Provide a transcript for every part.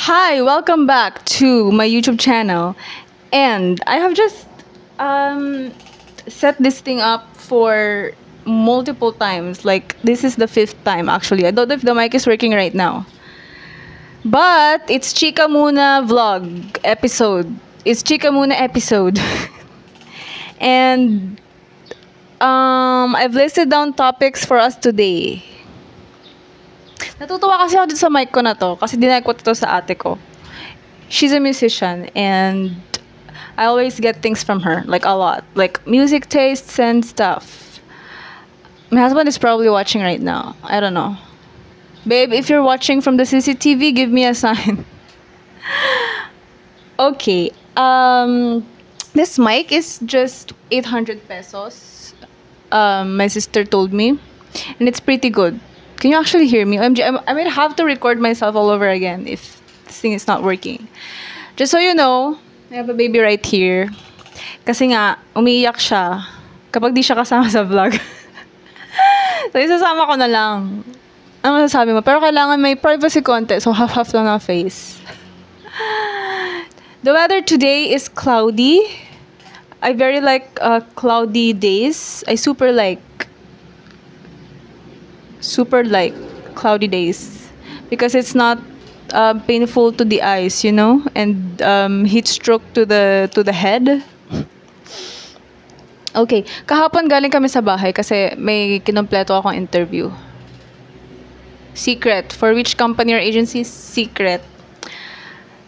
Hi, welcome back to my YouTube channel. And I have just set this thing up for multiple times. Like, this is the fifth time actually. I don't know if the mic is working right now. But it's Chika Muna vlog episode. It's Chika Muna episode. And I've listed down topics for us today. Natutuwa kasi ako dito sa mic ko na to kasi dinay ko to sa ate ko. She's a musician and I always get things from her, like a lot. Like music tastes and stuff. My husband is probably watching right now. I don't know. Babe, if you're watching from the CCTV, give me a sign. Okay. This mic is just 800 pesos. My sister told me. And it's pretty good. Can you actually hear me? OMG, I might have to record myself all over again if this thing is not working. Just so you know, I have a baby right here. Kasi nga, umiiyak siya kapag di siya kasama sa vlog. So, isasama ko na lang. Ano masasabi mo? Pero kailangan may privacy konti. So, half-half lang ang face. The weather today is cloudy. I very like cloudy days. I super like cloudy days because it's not painful to the eyes, you know, and heat stroke to the head. Okay, kahapon galing kami sa bahay kasi may kinompleto akong interview. Secret. For which company or agency? Secret.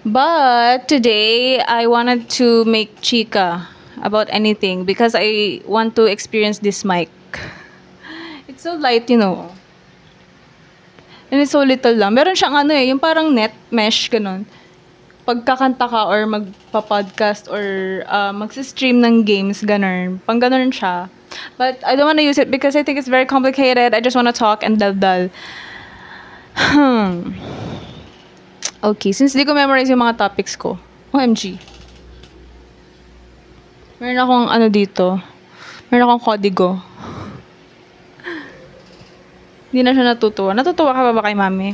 But today, I wanted to make chika about anything because I want to experience this mic. It's so light, you know. And it's so little lang. Meron siyang yung parang net mesh, ganun. Pagkakanta ka or magpa-podcast or magsi-stream ng games, ganun. Pang ganun siya. But I don't want to use it because I think it's very complicated. I just want to talk and dal-dal. Okay, since di ko memorize yung mga topics ko. OMG. Meron akong dito. Meron akong kodigo. Hindi na siya natutuwa. Natutuwa ka ba kay mami?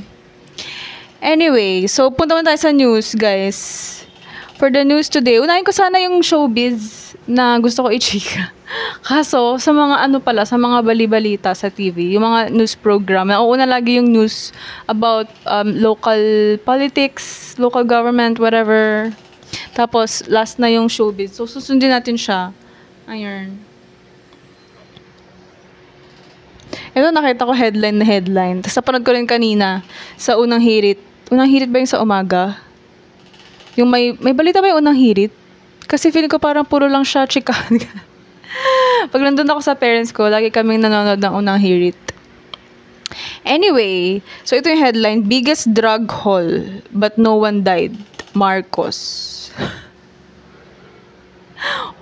Anyway, so punta tayo sa news, guys. For the news today, unahin ko sana yung showbiz na gusto ko i-chika. Kaso, sa mga sa mga bali-balita sa TV, yung mga news program, nauuna lagi yung news about local politics, local government, whatever. Tapos, last na yung showbiz. So, susundin natin siya. Ayun. Ito, nakita ko headline na headline. Tapos, napanood ko rin kanina sa Unang Hirit. Unang Hirit ba yung sa umaga? Yung may balita ba yung Unang Hirit? Kasi feeling ko parang puro lang siya chika. Pag nandun ako sa parents ko, lagi kaming nanonood ng Unang Hirit. Anyway, so ito yung headline, biggest drug haul, but no one died. Marcos.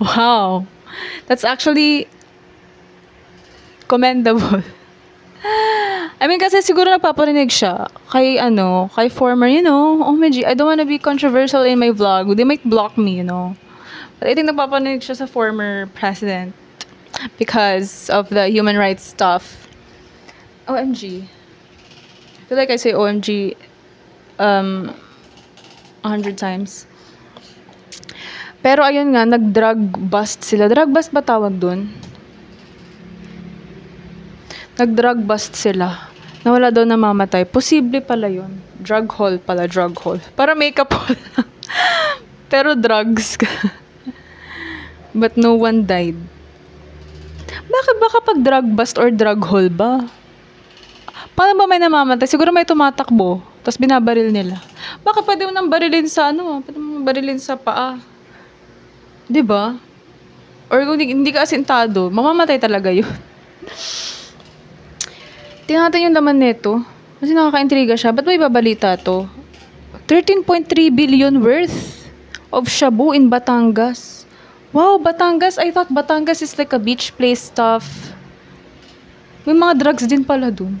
Wow. That's actually commendable. I mean, kasi siguro nagpaparinig siya kay former, you know, OMG, I don't wanna be controversial in my vlog. They might block me, you know. But I think nagpaparinig siya sa former president because of the human rights stuff. OMG. I feel like I say OMG 100 times. Pero ayun nga, nag-drug bust sila. Drug bust ba tawag dun? Nag-drug bust sila. Nawala daw namamatay. Posible pala yun. Drug haul pala, drug haul. Para makeup haul lang. Pero drugs ka. But no one died. Bakit ba kapag drug bust or drug haul ba? Paano ba may namamatay? Siguro may tumatakbo. Tapos binabaril nila. Baka pwede mo nang barilin sa pwede mo barilin sa paa. Diba? Or kung hindi ka asintado, mamamatay talaga yun. Tingnan natin yung laman nito. Kasi nakaka-intriga siya. Ba't may babalita to? 13.3 billion worth of shabu in Batangas. Wow, Batangas. I thought Batangas is like a beach place stuff. May mga drugs din pala dun.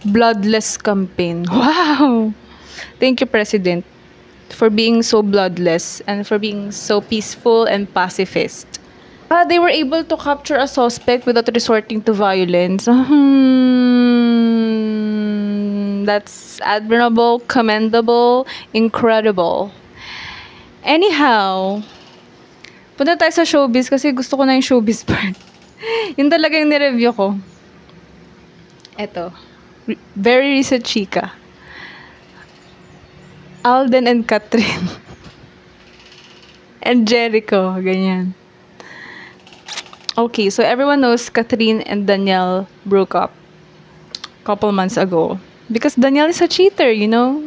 Bloodless campaign. Wow! Thank you, President, for being so bloodless and for being so peaceful and pacifist. They were able to capture a suspect without resorting to violence. That's admirable, commendable, incredible. Anyhow, punta tayo sa showbiz kasi gusto ko na yung showbiz part. Yun talaga yung nireview ko. Eto. Very recent chika. Alden and Catherine. And Jericho. Ganyan. Okay, so everyone knows Catherine and Danielle broke up couple months ago. Because Danielle is a cheater, you know?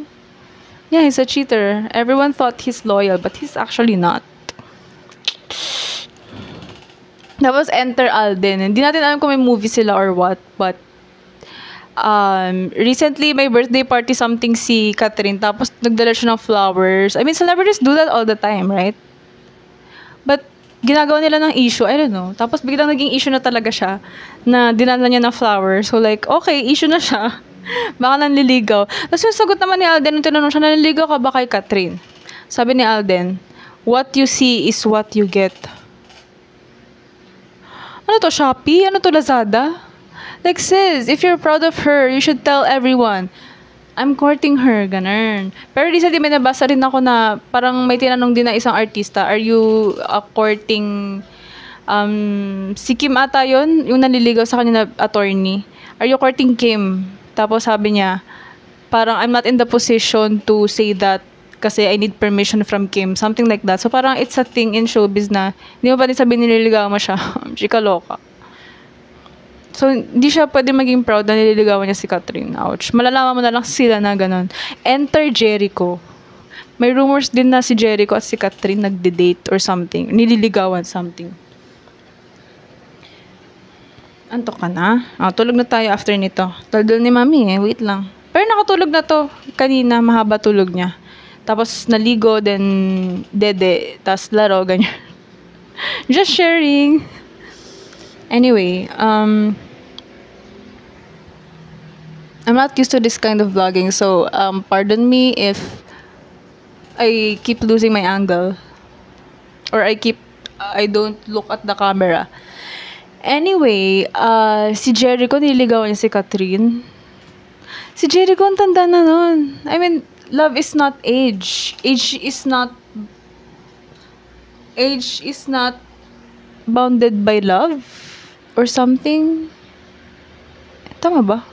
Yeah, he's a cheater. Everyone thought he's loyal, but he's actually not. Tapos enter Alden. Hindi natin alam kung may movie sila or what, but recently may birthday party something si Catherine, tapos nagdala siya ng flowers. I mean, celebrities do that all the time, right? But ginagawa nila ng issue, I don't know. Tapos biglang naging issue na talaga siya na dinala niya ng flowers. So like, okay, issue na siya. Baka nanliligaw. Tapos yung sagot naman ni Alden, nung tinanong siya, nanliligaw ka ba kay Catherine? Sabi ni Alden, what you see is what you get. Ano to, Shopee? Ano to, Lazada? Like, sis, if you're proud of her, you should tell everyone, I'm courting her, ganun. Pero recently may nabasa rin ako na parang may tinanong din na isang artista, are you courting, si Kim ata yun, yung naliligaw sa kanya na attorney. Are you courting Kim? Tapos sabi niya, parang I'm not in the position to say that kasi I need permission from Kim. Something like that. So parang it's a thing in showbiz na hindi mo pa rin sabihin nililigawan mo siya. Chika loka. So, hindi siya pwede maging proud na nililigawan niya si Catherine. Ouch. Malalaman mo na lang sila na ganun. Enter Jericho. May rumors din na si Jericho at si Catherine nagde-date or something. Nililigawan something. Antok ka na? Tulog na tayo after nito. Taldol ni Mami wait lang. Pero nakatulog na to. Kanina, mahaba tulog niya. Tapos naligo, then dede, tas laro, ganyan. Just sharing. Anyway, I'm not used to this kind of vlogging, so pardon me if I keep losing my angle or I don't look at the camera. Anyway, si Jericho nililigawan niya si Catherine. Si Jericho ang tanda na nun. I mean, love is not age. Age is not bounded by love or something. Tama ba?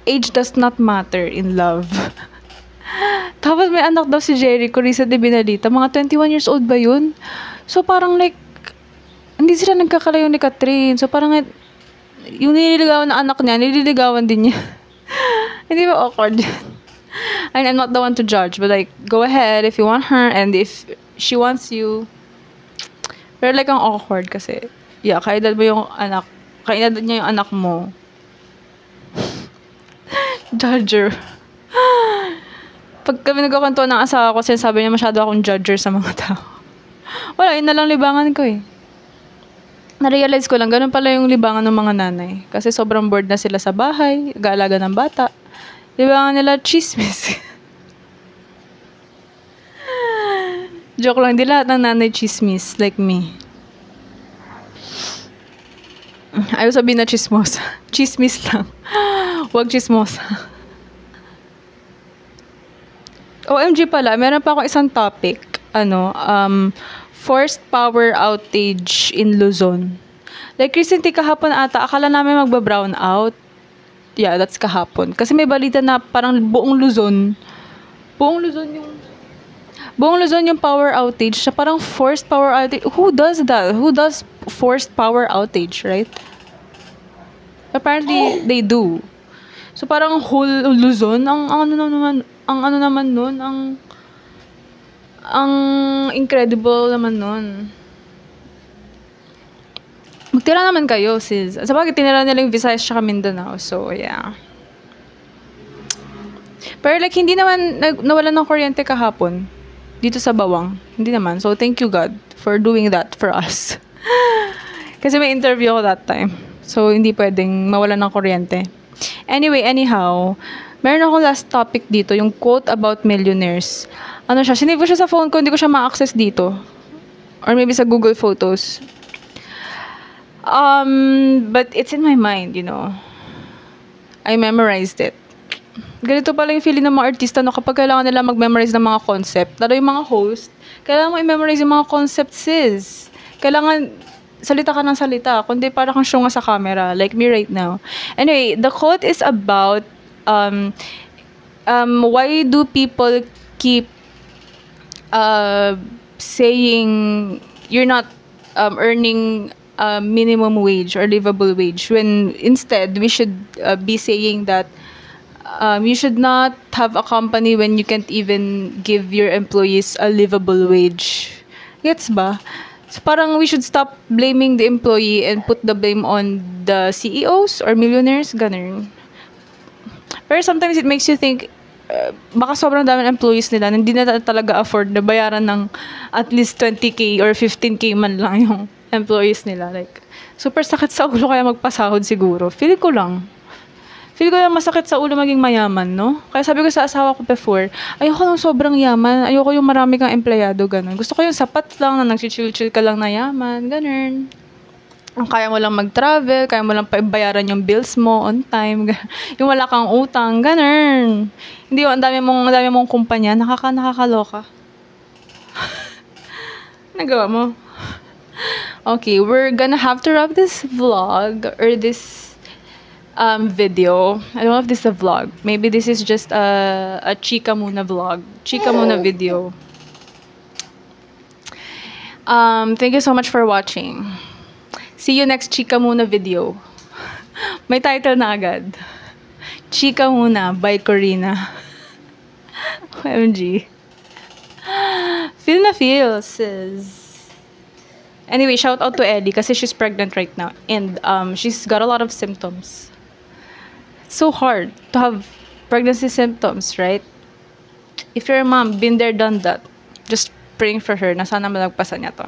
Age does not matter in love. Tapos may anak daw si Jericho, recently binalita. Mga 21 years old ba yun? So parang like, hindi sila nagkakalayo ni Catherine. So parang yung nililigawan na anak niya, nililigawan din niya. Hindi ba awkward? And I'm not the one to judge, but like, go ahead if you want her and if she wants you. Pero like, ang awkward kasi, yeah, kaedad mo yung anak, kaedad niya yung anak mo. Judger. Pag kami nagkakanto ng asawa ko, sinasabi niya masyado akong judger sa mga tao. Wala, yun na lang libangan ko eh. Na-realize ko lang, ganun pala yung libangan ng mga nanay. Kasi sobrang bored na sila sa bahay, nag-aalaga ng bata. Libangan nila, chismis. Joke lang, di lahat ng nanay chismis, like me. Ayaw sabihin na chismosa. Chismis lang. Huwag chismosa. OMG pala, meron pa akong isang topic. Forced power outage in Luzon. Like recently kahapon ata, akala namin magba-brown out. Yeah, that's kahapon. Kasi may balita na parang buong Luzon yung power outage. Siya parang forced power outage. Who does that? Who does forced power outage, right? Apparently, they do. So parang whole Luzon, ang incredible naman nun. Magtira naman kayo, sis. Sa bagay, tinira nila yung Visayas tsaka Mindanao. So, yeah. Pero like, hindi naman nawalan ng kuryente kahapon. Dito sa Bawang. Hindi naman. So, thank you God for doing that for us. Kasi may interview ako that time. So, hindi pwedeng mawalan ng kuryente. Anyway, anyhow, meron akong last topic dito, yung quote about millionaires. Ano siya? Sinave ko siya sa phone ko, hindi ko siya ma-access dito. Or maybe sa Google Photos. But it's in my mind, you know. I memorized it. Ganito pala yung feeling ng mga artista, no? Kapag kailangan nila mag-memorize ng mga concept, lalo yung mga host, kailangan mo i-memorize yung mga concept, sis. Kailangan salita ka ng salita, kundi para kang syunga sa camera, like me right now. Anyway, the quote is about why do people keep saying you're not earning minimum wage or livable wage, when instead we should be saying that you should not have a company when you can't even give your employees a livable wage. Gets ba? So parang we should stop blaming the employee and put the blame on the CEOs or millionaires, ganun. Pero sometimes it makes you think, baka sobrang dami ng employees nila, hindi na talaga afford na bayaran ng at least 20K or 15K man lang yung employees nila. Like, super sakit sa ulo kaya magpasahod siguro. Feel ko lang masakit sa ulo maging mayaman, no? Kaya sabi ko sa asawa ko before, ayoko ng sobrang yaman, ayoko yung marami kang empleyado, ganun. Gusto ko yung sapat lang, na nagchichill-chill ka lang na yaman, ganun. Kaya mo lang mag-travel, kaya mo lang bayaran yung bills mo on time, yung wala kang utang, ganun. Hindi yung ang dami mong kumpanya, nakakaloka. Nagawa mo. Okay, we're gonna have to wrap this vlog or this video. I don't know if this is a vlog. Maybe this is just a chika muna vlog. Chika muna video. Thank you so much for watching. See you next chika muna video. May title na agad. Chika Muna by Corina. OMG. Feel na feel, sis. Anyway, shout out to Ellie kasi she's pregnant right now. And she's got a lot of symptoms. It's so hard to have pregnancy symptoms, right? If you're a mom, been there, done that. Just praying for her na sana malagpasan niya to.